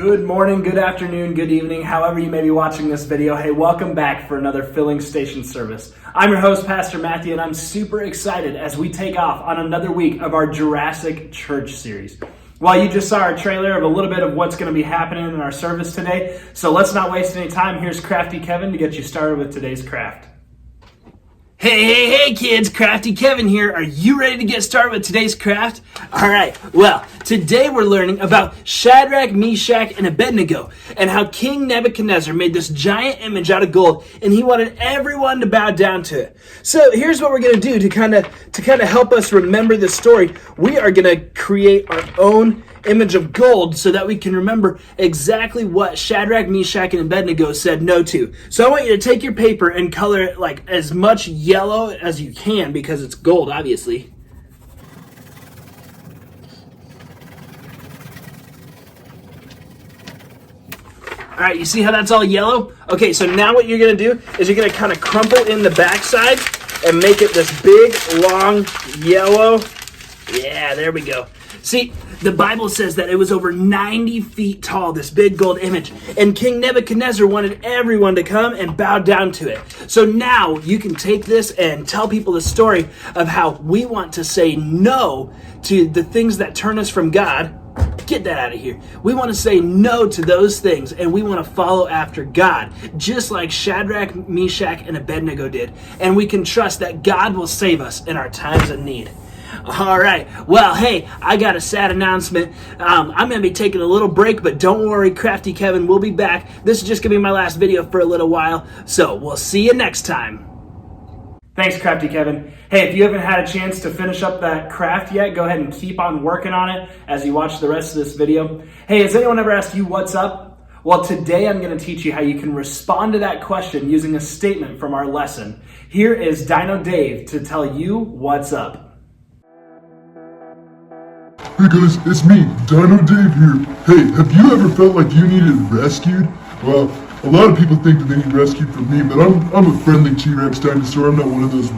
Good morning, good afternoon, good evening, however you may be watching this video. Hey, welcome back for another filling station service. I'm your host, Pastor Matthew, and I'm super excited as we take off on another week of our Jurassic Church series. Well, you just saw our trailer of a little bit of what's going to be happening in our service today, so let's not waste any time. Here's Crafty Kevin to get you started with today's craft. Hey kids, Crafty Kevin here. Are you ready to get started with today's craft? Alright, well, today we're learning about Shadrach, Meshach, and Abednego and how King Nebuchadnezzar made this giant image out of gold and he wanted everyone to bow down to it. So here's what we're going to do to kind of help us remember this story. We are going to create our own image of gold so that we can remember exactly what Shadrach, Meshach, and Abednego said no to. So I want you to take your paper and color it like as much yellow as you can because it's gold, obviously. All right, you see how that's all yellow? Okay, so now what you're going to do is you're going to kind of crumple in the backside and make it this big, long, yellow. Yeah, there we go. See, the Bible says that it was over 90 feet tall, this big gold image. And King Nebuchadnezzar wanted everyone to come and bow down to it. So now you can take this and tell people the story of how we want to say no to the things that turn us from God. Get that out of here. We want to say no to those things and we want to follow after God, just like Shadrach, Meshach, and Abednego did. And we can trust that God will save us in our times of need. All right. Well, hey, I got a sad announcement. I'm going to be taking a little break, but don't worry, Crafty Kevin will be back. This is just going to be my last video for a little while, so we'll see you next time. Thanks, Crafty Kevin. Hey, if you haven't had a chance to finish up that craft yet, go ahead and keep on working on it as you watch the rest of this video. Hey, has anyone ever asked you what's up? Well, today I'm going to teach you how you can respond to that question using a statement from our lesson. Here is Dino Dave to tell you what's up. Hey guys, it's me, Dino Dave here. Hey, have you ever felt like you needed rescued? Well, a lot of people think that they need rescued from me, but I'm a friendly T-Rex dinosaur. I'm not one of those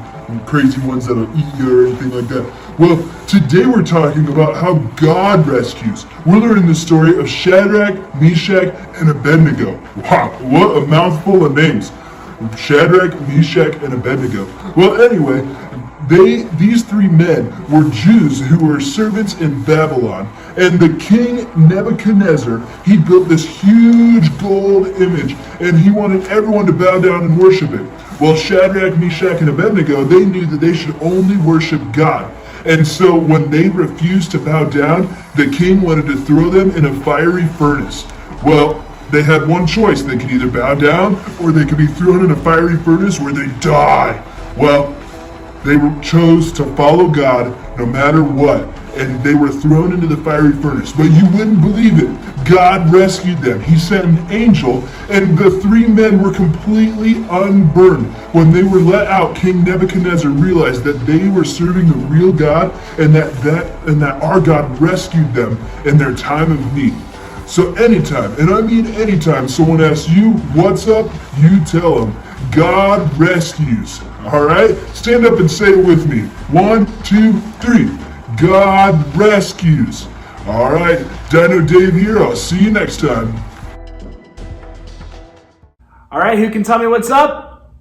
crazy ones that'll eat you or anything like that. Well, today we're talking about how God rescues. We're learning the story of Shadrach, Meshach, and Abednego. Wow, what a mouthful of names. Shadrach, Meshach, and Abednego. Well, anyway, these three men were Jews who were servants in Babylon, and the king Nebuchadnezzar, he built this huge gold image, and he wanted everyone to bow down and worship it. Well, Shadrach, Meshach, and Abednego, they knew that they should only worship God. And so when they refused to bow down, the king wanted to throw them in a fiery furnace. Well, they had one choice. They could either bow down or they could be thrown in a fiery furnace where they die. Well, they chose to follow God no matter what, and they were thrown into the fiery furnace. But you wouldn't believe it. God rescued them. He sent an angel, and the three men were completely unburned. When they were let out, King Nebuchadnezzar realized that they were serving the real God, and that our God rescued them in their time of need. So anytime, and I mean anytime, someone asks you, what's up? You tell them, God rescues. All right? Stand up and say it with me. 1, 2, 3. God rescues. All right. Dino Dave here. I'll see you next time. All right, who can tell me what's up?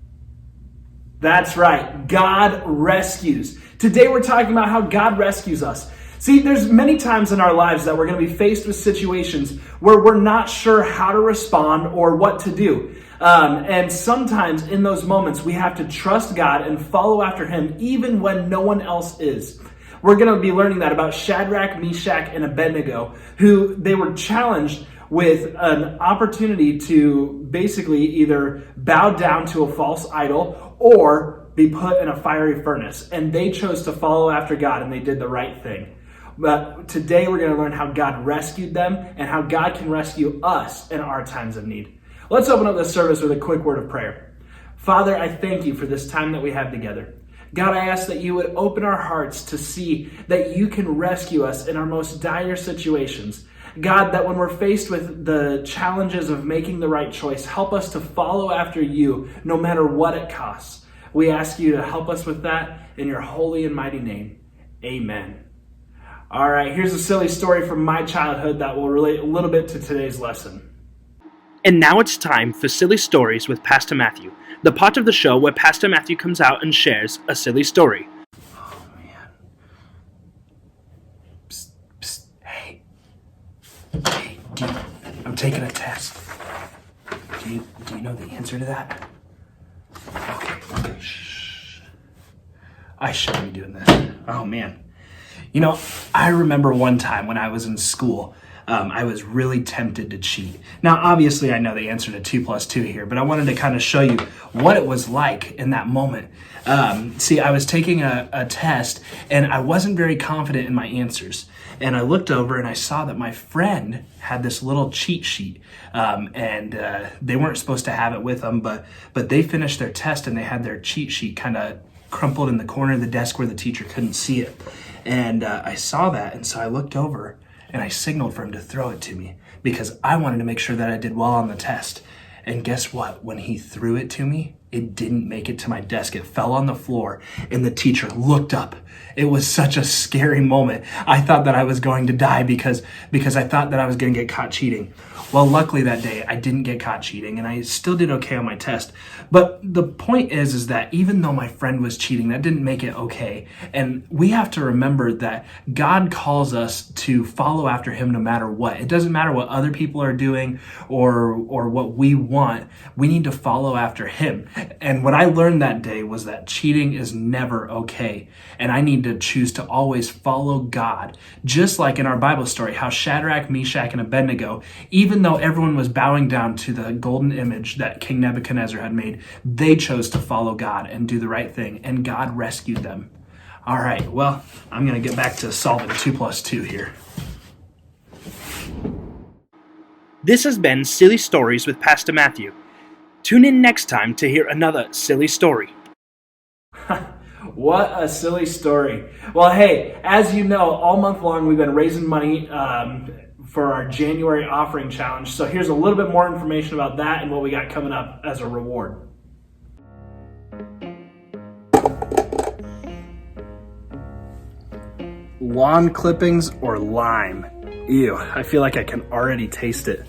That's right. God rescues. Today we're talking about how God rescues us. See, there's many times in our lives that we're going to be faced with situations where we're not sure how to respond or what to do. And sometimes in those moments, we have to trust God and follow after Him even when no one else is. We're going to be learning that about Shadrach, Meshach, and Abednego, who they were challenged with an opportunity to basically either bow down to a false idol or be put in a fiery furnace. And they chose to follow after God, and they did the right thing. But today we're going to learn how God rescued them and how God can rescue us in our times of need. Let's open up this service with a quick word of prayer. Father, I thank you for this time that we have together. God, I ask that you would open our hearts to see that you can rescue us in our most dire situations. God, that when we're faced with the challenges of making the right choice, help us to follow after you no matter what it costs. We ask you to help us with that in your holy and mighty name. Amen. All right, here's a silly story from my childhood that will relate a little bit to today's lesson. And now it's time for Silly Stories with Pastor Matthew, the part of the show where Pastor Matthew comes out and shares a silly story. Oh, man. Psst, psst, hey. Hey, I'm taking a test. Do you know the answer to that? Okay, shh. I shouldn't be doing this. Oh, man. You know, I remember one time when I was in school, I was really tempted to cheat. Now, obviously, I know the answer to 2 + 2 here, but I wanted to kind of show you what it was like in that moment. See, I was taking a test, and I wasn't very confident in my answers. And I looked over, and I saw that my friend had this little cheat sheet, and they weren't supposed to have it with them, but they finished their test, and they had their cheat sheet kind of crumpled in the corner of the desk where the teacher couldn't see it. And I saw that, and so I looked over, and I signaled for him to throw it to me because I wanted to make sure that I did well on the test. And guess what? When he threw it to me, it didn't make it to my desk. It fell on the floor, and the teacher looked up. It was such a scary moment. I thought that I was going to die because I thought that I was going to get caught cheating. Well, luckily that day I didn't get caught cheating, and I still did okay on my test. But the point is that even though my friend was cheating, that didn't make it okay. And we have to remember that God calls us to follow after him no matter what. It doesn't matter what other people are doing or what we want. We need to follow after him. And what I learned that day was that cheating is never okay. And I need to choose to always follow God. Just like in our Bible story, how Shadrach, Meshach, and Abednego, even though everyone was bowing down to the golden image that King Nebuchadnezzar had made, they chose to follow God and do the right thing, and God rescued them. All right, well, I'm going to get back to solving 2 + 2 here. This has been Silly Stories with Pastor Matthew. Tune in next time to hear another silly story. What a silly story. Well, hey, as you know, all month long we've been raising money for our January offering challenge. So here's a little bit more information about that and what we got coming up as a reward. Lawn clippings or lime? Ew, I feel like I can already taste it.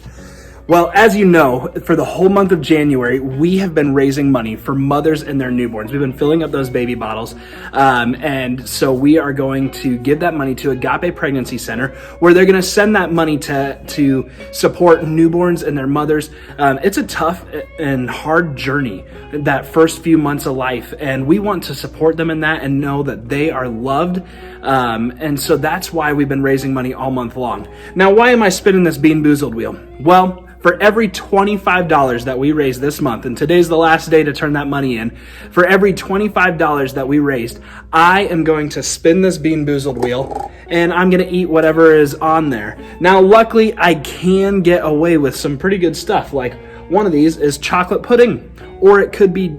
Well, as you know, for the whole month of January, we have been raising money for mothers and their newborns. We've been filling up those baby bottles. And so we are going to give that money to Agape Pregnancy Center, where they're going to send that money to support newborns and their mothers. It's a tough and hard journey, that first few months of life. And we want to support them in that and know that they are loved. And so that's why we've been raising money all month long. Now, why am I spinning this Bean Boozled wheel? Well, for every $25 that we raise this month, and today's the last day to turn that money in, for every $25 that we raised, I am going to spin this Bean Boozled wheel, and I'm going to eat whatever is on there. Now, luckily, I can get away with some pretty good stuff, like one of these is chocolate pudding, or it could be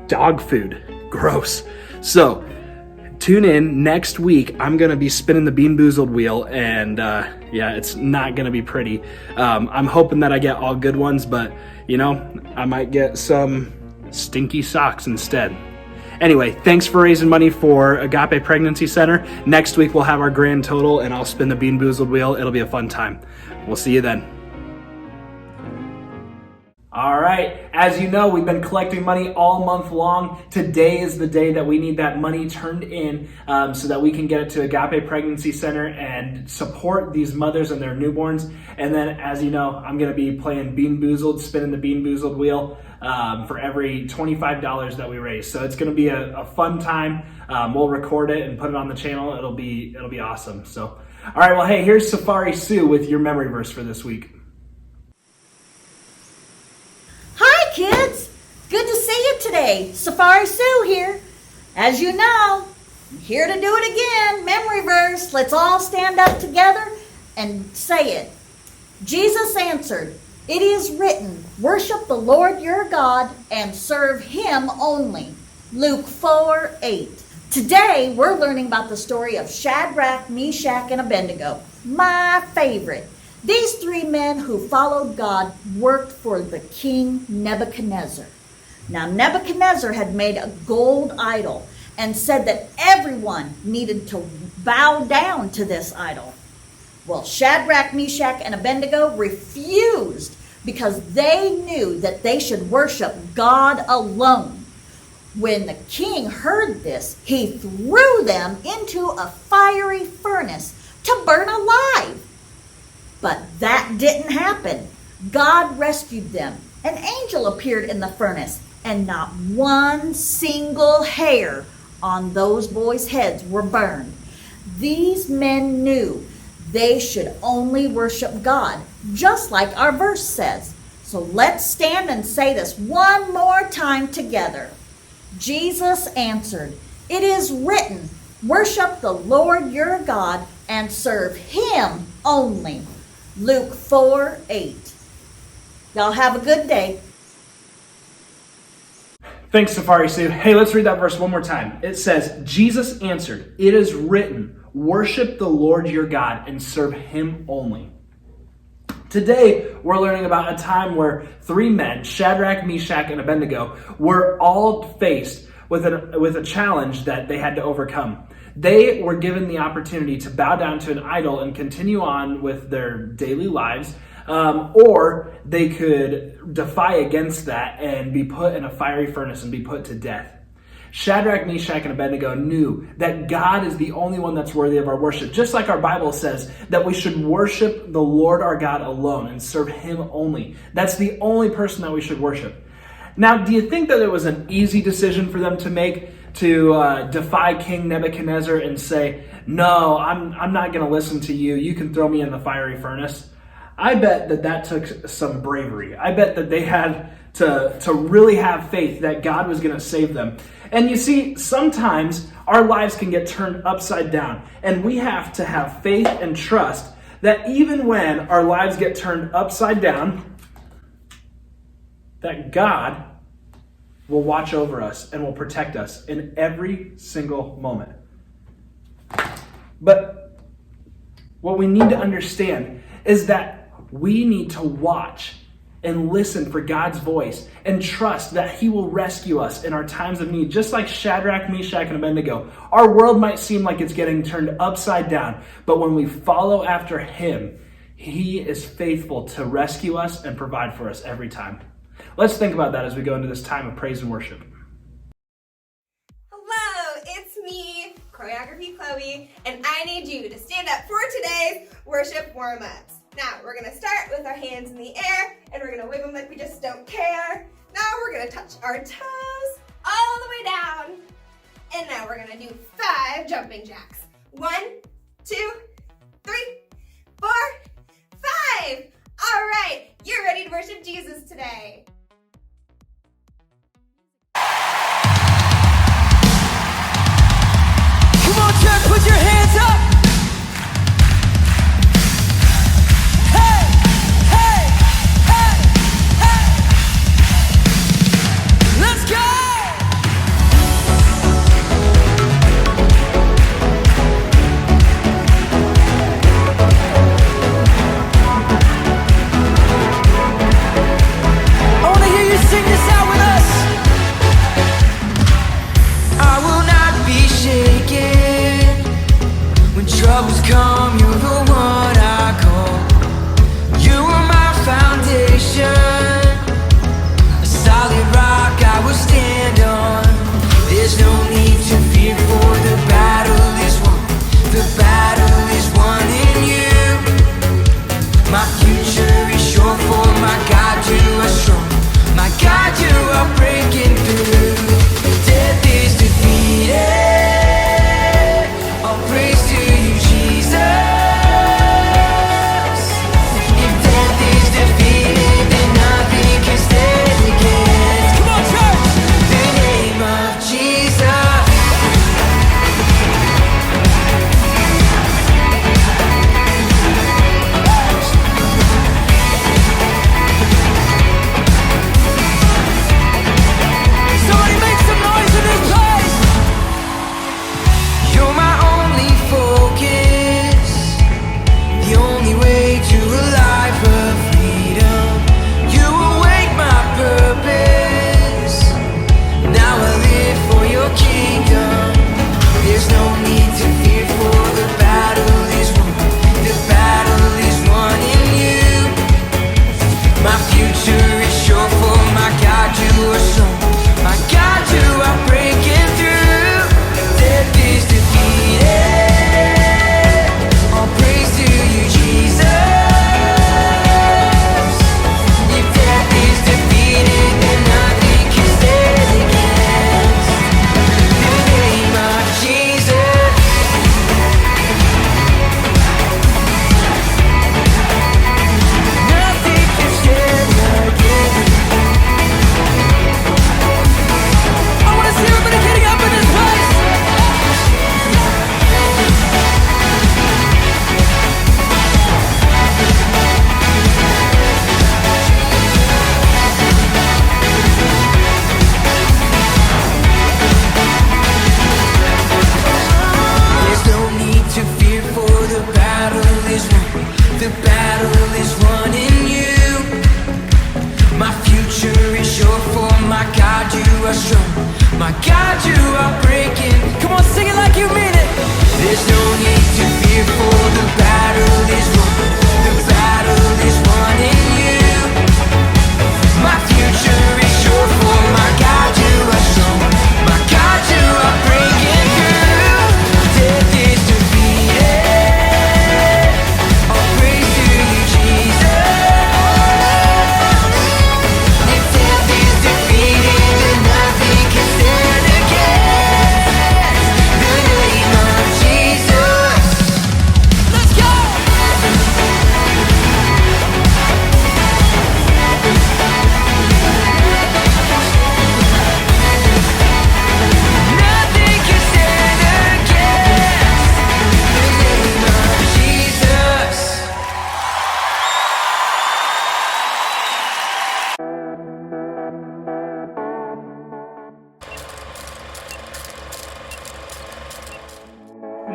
dog food. Gross. So, tune in next week. I'm going to be spinning the Bean Boozled wheel, and it's not going to be pretty. I'm hoping that I get all good ones, but, I might get some stinky socks instead. Anyway, thanks for raising money for Agape Pregnancy Center. Next week, we'll have our grand total, and I'll spin the Bean Boozled wheel. It'll be a fun time. We'll see you then. All right, as you know, we've been collecting money all month long. Today is the day that we need that money turned in so that we can get it to Agape Pregnancy Center and support these mothers and their newborns. And then, as you know, I'm going to be playing Bean Boozled, spinning the Bean Boozled wheel for every $25 that we raise. So it's going to be a fun time. We'll record it and put it on the channel. It'll be awesome. So, all right, well, hey, here's Safari Sue with your memory verse for this week. Kids, good to see you today. Safari Sue here. As you know, I'm here to do it again. Memory verse. Let's all stand up together and say it. Jesus answered, "It is written, worship the Lord your God and serve him only." Luke 4:8. Today, we're learning about the story of Shadrach, Meshach, and Abednego. My favorite. These 3 men who followed God worked for the king Nebuchadnezzar. Now, Nebuchadnezzar had made a gold idol and said that everyone needed to bow down to this idol. Well, Shadrach, Meshach, and Abednego refused because they knew that they should worship God alone. When the king heard this, he threw them into a fiery furnace to burn alive. But that didn't happen. God rescued them. An angel appeared in the furnace, and not one single hair on those boys' heads were burned. These men knew they should only worship God, just like our verse says. So let's stand and say this one more time together. Jesus answered, "It is written, worship the Lord your God and serve him only." Luke 4:8. Y'all have a good day. Thanks, Safari Sue. Hey, let's read that verse one more time. It says, Jesus answered, "It is written, worship the Lord your God and serve him only." Today, we're learning about a time where three men, Shadrach, Meshach, and Abednego, were all faced with a challenge that they had to overcome. They were given the opportunity to bow down to an idol and continue on with their daily lives, or they could defy against that and be put in a fiery furnace and be put to death. Shadrach, Meshach, and Abednego knew that God is the only one that's worthy of our worship. Just like our Bible says that we should worship the Lord our God alone and serve him only. That's the only person that we should worship. Now, do you think that it was an easy decision for them to make to defy King Nebuchadnezzar and say, "No, I'm not going to listen to you. You can throw me in the fiery furnace"? I bet that took some bravery. I bet that they had to really have faith that God was going to save them. And you see, sometimes our lives can get turned upside down, and we have to have faith and trust that even when our lives get turned upside down, that God will watch over us and will protect us in every single moment. But what we need to understand is that we need to watch and listen for God's voice and trust that he will rescue us in our times of need. Just like Shadrach, Meshach, and Abednego, our world might seem like it's getting turned upside down, but when we follow after him, he is faithful to rescue us and provide for us every time. Let's think about that as we go into this time of praise and worship. Hello, it's me, Choreography Chloe, and I need you to stand up for today's worship warm-ups. Now, we're going to start with our hands in the air, and we're going to wiggle them like we just don't care. Now, we're going to touch our toes all the way down. And now we're going to do 5 jumping jacks. 1, 2, 3, 4, 5. All right, you're ready to worship Jesus today. Come on, church, put your hands up. Hey, hey, hey, hey. Let's go. I the battle is won in you. My future is sure, for my God you are strong. My God you are breaking. Come on, sing it like you mean it. There's no need to fear, for the battle is won. The battle is won in you. My future is sure, for my God you are strong. My God you are breaking through. Death is defeated. All praise to you, Jesus. If death is defeated, then nothing can stand against the name of Jesus. Let's go! Nothing can stand against the name of Jesus.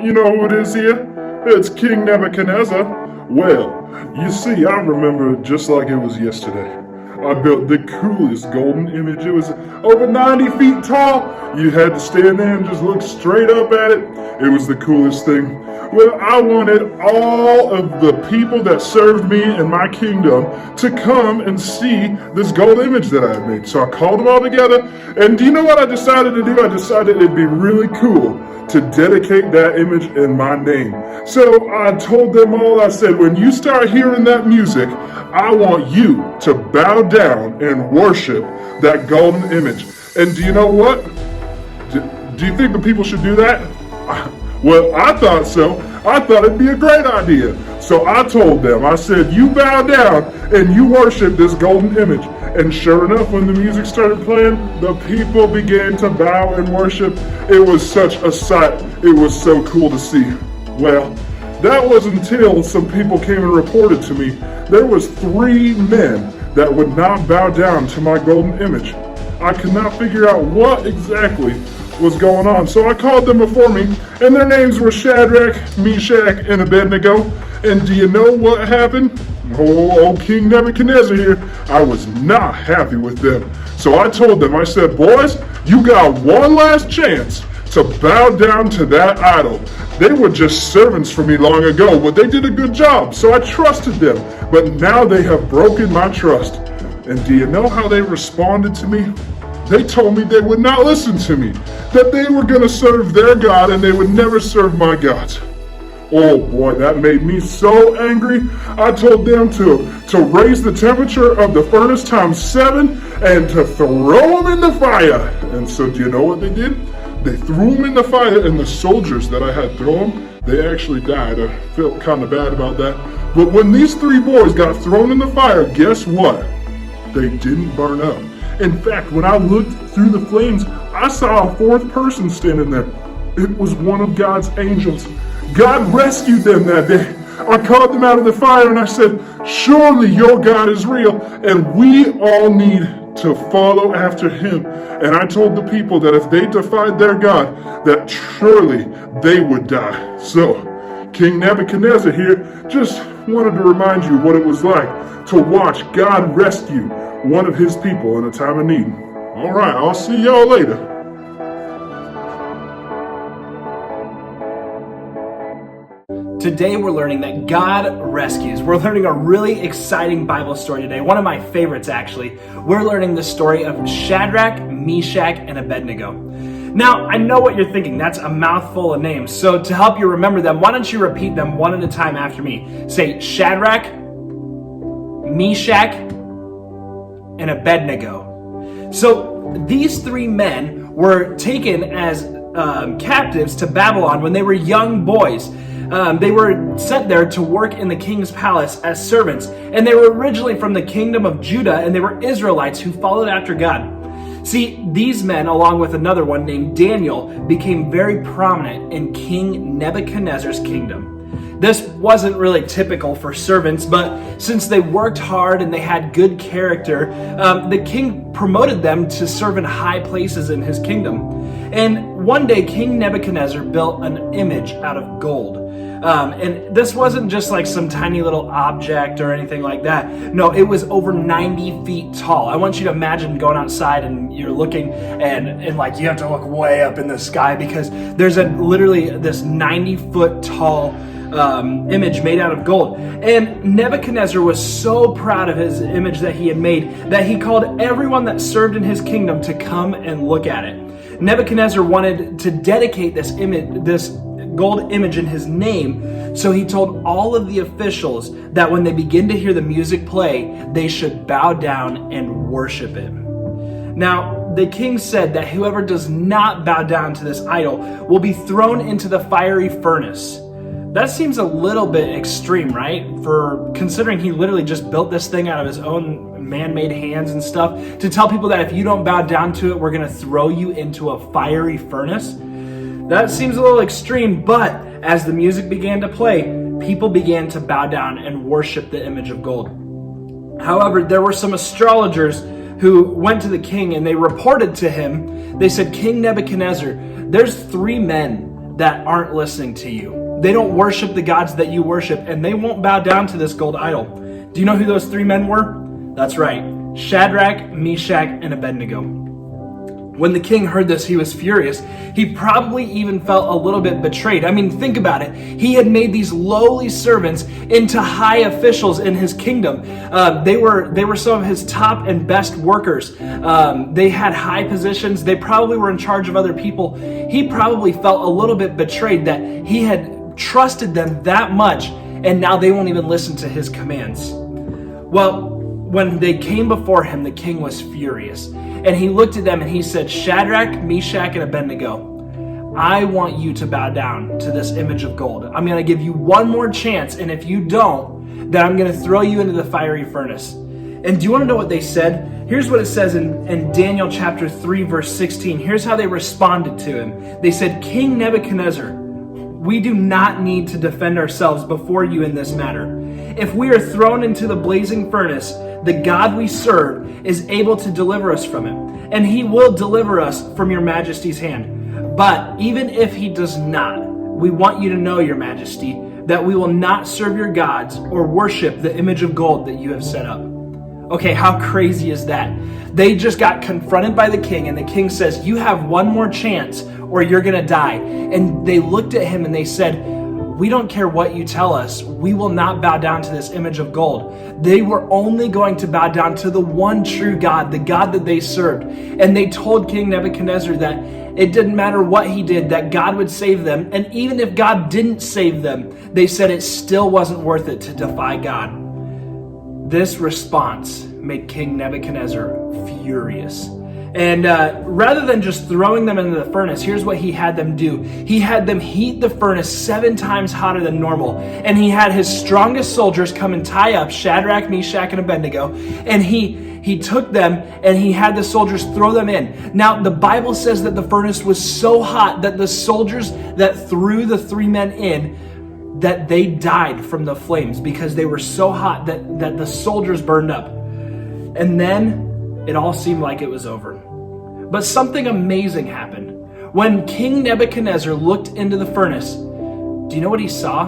You know who it is here? It's King Nebuchadnezzar. Well, you see, I remember it just like it was yesterday. I built the coolest golden image. It was over 90 feet tall. You had to stand there and just look straight up at it. It was the coolest thing. Well, I wanted all of the people that served me in my kingdom to come and see this gold image that I had made. So I called them all together. And do you know what I decided to do? I decided it'd be really cool to dedicate that image in my name. So I told them all, I said, when you start hearing that music, I want you to bow down and worship that golden image. And do you know what? Do you think the people should do that? Well, I thought so. I thought it'd be a great idea. So I told them, I said, you bow down and you worship this golden image. And sure enough, when the music started playing, the people began to bow and worship. It was such a sight. It was so cool to see. Well, that was until some people came and reported to me there was 3 men that would not bow down to my golden image. I could not figure out what exactly was going on. So I called them before me, and their names were Shadrach, Meshach, and Abednego. And do you know what happened? Oh, King Nebuchadnezzar here. I was not happy with them. So I told them, I said, boys, you got one last chance to bow down to that idol. They were just servants for me long ago, but they did a good job, so I trusted them. But now they have broken my trust. And do you know how they responded to me? They told me they would not listen to me, that they were going to serve their God and they would never serve my God. Oh boy, that made me so angry. I told them to raise the temperature of the furnace times 7 and to throw them in the fire. And so do you know what they did? They threw them in the fire, and the soldiers that I had throw them, they actually died. I felt kind of bad about that. But when these 3 boys got thrown in the fire, guess what? They didn't burn up. In fact, when I looked through the flames, I saw a 4th person standing there. It was one of God's angels. God rescued them that day. I called them out of the fire and I said, surely your God is real, and we all need to follow after him. And I told the people that if they defied their God, that surely they would die. So, King Nebuchadnezzar here just wanted to remind you what it was like to watch God rescue one of his people in a time of need. All right, I'll see y'all later. Today we're learning that God rescues. We're learning a really exciting Bible story today, one of my favorites actually. We're learning the story of Shadrach, Meshach, and Abednego. Now, I know what you're thinking, that's a mouthful of names. So to help you remember them, why don't you repeat them one at a time after me. Say Shadrach, Meshach, and Abednego. So these 3 men were taken as captives to Babylon when they were young boys. They were sent there to work in the king's palace as servants, and they were originally from the kingdom of Judah, and they were Israelites who followed after God. See, these men, along with another one named Daniel, became very prominent in King Nebuchadnezzar's kingdom. This wasn't really typical for servants, but since they worked hard and they had good character, the king promoted them to serve in high places in his kingdom. And one day, King Nebuchadnezzar built an image out of gold. And this wasn't just like some tiny little object or anything like that. No, it was over 90 feet tall. I want you to imagine going outside and you're looking and like you have to look way up in the sky because there's literally this 90-foot tall image made out of gold. And Nebuchadnezzar was so proud of his image that he had made that he called everyone that served in his kingdom to come and look at it. Nebuchadnezzar wanted to dedicate this image, this gold image in his name, so he told all of the officials that when they begin to hear the music play, they should bow down and worship him. Now, the king said that whoever does not bow down to this idol will be thrown into the fiery furnace. That seems a little bit extreme, right? For considering he literally just built this thing out of his own man-made hands and stuff, to tell people that if you don't bow down to it, we're going to throw you into a fiery furnace. That seems a little extreme, but as the music began to play, people began to bow down and worship the image of gold. However, there were some astrologers who went to the king and they reported to him, they said, King Nebuchadnezzar, there's 3 men that aren't listening to you. They don't worship the gods that you worship, and they won't bow down to this gold idol. Do you know who those 3 men were? That's right, Shadrach, Meshach, and Abednego. When the king heard this, he was furious. He probably even felt a little bit betrayed. I mean, think about it. He had made these lowly servants into high officials in his kingdom. They were some of his top and best workers. They had high positions. They probably were in charge of other people. He probably felt a little bit betrayed that he had trusted them that much, and now they won't even listen to his commands. Well, when they came before him, the king was furious. And he looked at them and he said, Shadrach, Meshach, and Abednego, I want you to bow down to this image of gold. I'm going to give you one more chance, and if you don't, then I'm going to throw you into the fiery furnace. And do you want to know what they said? Here's what it says in Daniel chapter 3, verse 16. Here's how they responded to him. They said, King Nebuchadnezzar, we do not need to defend ourselves before you in this matter. If we are thrown into the blazing furnace, the God we serve is able to deliver us from it, and he will deliver us from your majesty's hand. But even if he does not, we want you to know, your majesty, that we will not serve your gods or worship the image of gold that you have set up. Okay, how crazy is that? They just got confronted by the king, and the king says, you have one more chance or you're gonna die. And they looked at him and they said, we don't care what you tell us. We will not bow down to this image of gold. They were only going to bow down to the one true God, the God that they served. And they told King Nebuchadnezzar that it didn't matter what he did, that God would save them. And even if God didn't save them, they said it still wasn't worth it to defy God. This response made King Nebuchadnezzar furious. And rather than just throwing them into the furnace, here's what he had them do. He had them heat the furnace 7 times hotter than normal. And he had his strongest soldiers come and tie up Shadrach, Meshach, and Abednego. And he took them and he had the soldiers throw them in. Now, the Bible says that the furnace was so hot that the soldiers that threw the 3 men in, that they died from the flames because they were so hot that the soldiers burned up. And then it all seemed like it was over. But something amazing happened. When King Nebuchadnezzar looked into the furnace, do you know what he saw?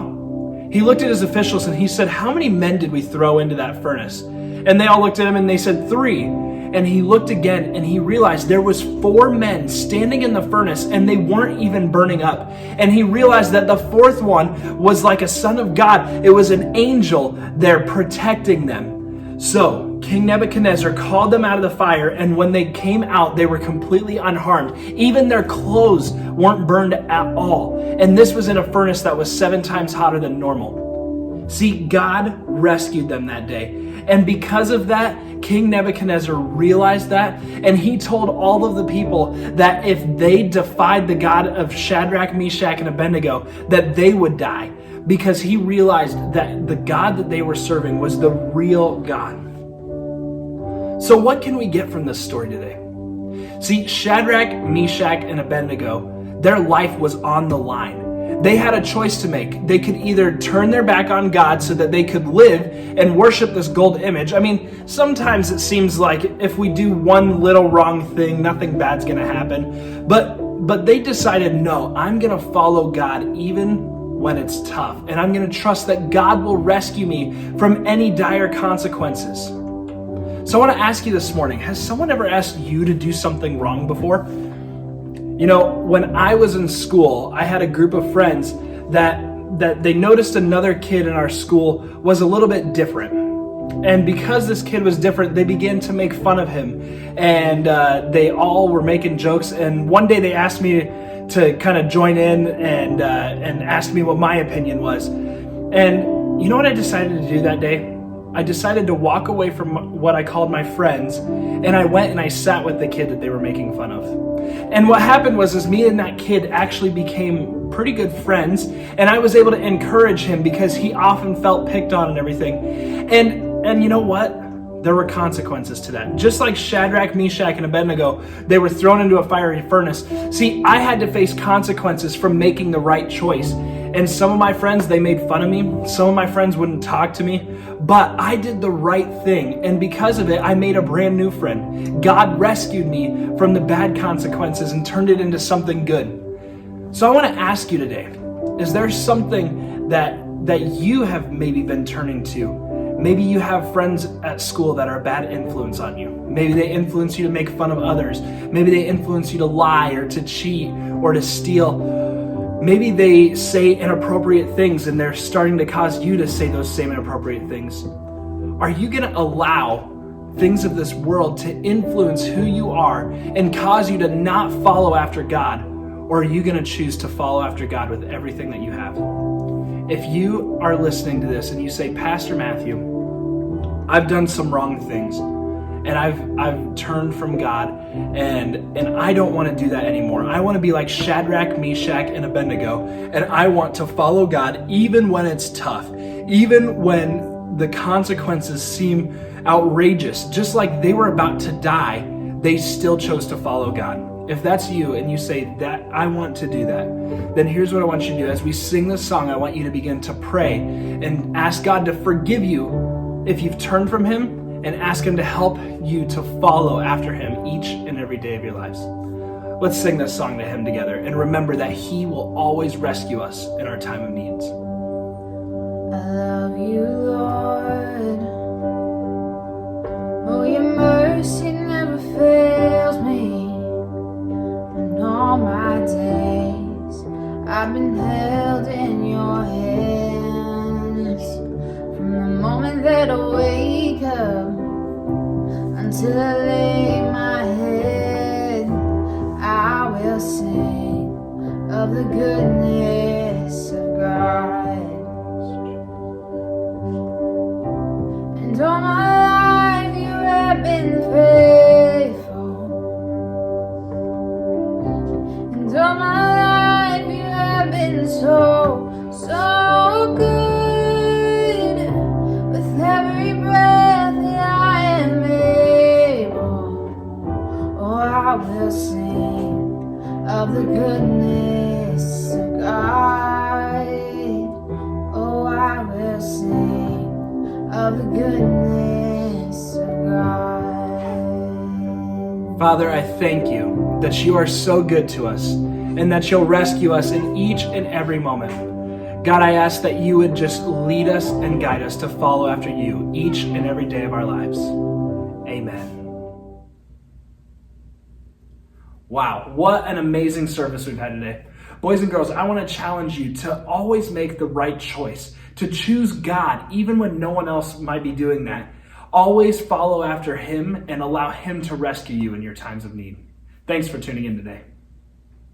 He looked at his officials and he said, how many men did we throw into that furnace? And they all looked at him and they said, 3. And he looked again and he realized there was 4 men standing in the furnace and they weren't even burning up. And he realized that the 4th one was like a son of God. It was an angel there protecting them. So King Nebuchadnezzar called them out of the fire, and when they came out, they were completely unharmed. Even their clothes weren't burned at all. And this was in a furnace that was 7 times hotter than normal. See, God rescued them that day. And because of that, King Nebuchadnezzar realized that, and he told all of the people that if they defied the God of Shadrach, Meshach, and Abednego, that they would die, because he realized that the God that they were serving was the real God. So what can we get from this story today? See, Shadrach, Meshach, and Abednego, their life was on the line. They had a choice to make. They could either turn their back on God so that they could live and worship this gold image. I mean, sometimes it seems like if we do one little wrong thing, nothing bad's gonna happen. But they decided, no, I'm gonna follow God even when it's tough. And I'm going to trust that God will rescue me from any dire consequences. So I want to ask you this morning, has someone ever asked you to do something wrong before? You know, when I was in school, I had a group of friends that they noticed another kid in our school was a little bit different. And because this kid was different, they began to make fun of him. And they all were making jokes. And one day they asked me to kind of join in and asked me what my opinion was. And you know what I decided to do that day? I decided to walk away from what I called my friends, and I went and I sat with the kid that they were making fun of. And what happened was me and that kid actually became pretty good friends, and I was able to encourage him because he often felt picked on and everything. And you know what? There were consequences to that. Just like Shadrach, Meshach, and Abednego, they were thrown into a fiery furnace. See, I had to face consequences from making the right choice. And some of my friends, they made fun of me. Some of my friends wouldn't talk to me. But I did the right thing. And because of it, I made a brand new friend. God rescued me from the bad consequences and turned it into something good. So I want to ask you today, is there something that you have maybe been turning to? Maybe you have friends at school that are a bad influence on you. Maybe they influence you to make fun of others. Maybe they influence you to lie or to cheat or to steal. Maybe they say inappropriate things and they're starting to cause you to say those same inappropriate things. Are you going to allow things of this world to influence who you are and cause you to not follow after God? Or are you going to choose to follow after God with everything that you have? If you are listening to this and you say, Pastor Matthew, I've done some wrong things and I've turned from God and I don't want to do that anymore. I want to be like Shadrach, Meshach, and Abednego, and I want to follow God even when it's tough, even when the consequences seem outrageous. Just like they were about to die, they still chose to follow God. If that's you and you say that I want to do that, then here's what I want you to do. As we sing this song, I want you to begin to pray and ask God to forgive you if you've turned from Him, and ask Him to help you to follow after Him each and every day of your lives. Let's sing this song to Him together and remember that He will always rescue us in our time of needs. I love you, Lord. Oh, your mercy never fails me. In all my days, I've been held in your hands. From the moment that I wake up until I lay my head, I will sing of the goodness of God. And all my life you have been faithful. And all my life you have been so, so good. With every breath that I am able, oh, I will sing of the goodness of God. Oh, I will sing of the goodness of God. Father, I thank you that you are so good to us and that you'll rescue us in each and every moment. God, I ask that you would just lead us and guide us to follow after you each and every day of our lives. Amen. Wow, what an amazing service we've had today. Boys and girls, I want to challenge you to always make the right choice, to choose God even when no one else might be doing that. Always follow after Him and allow Him to rescue you in your times of need. Thanks for tuning in today.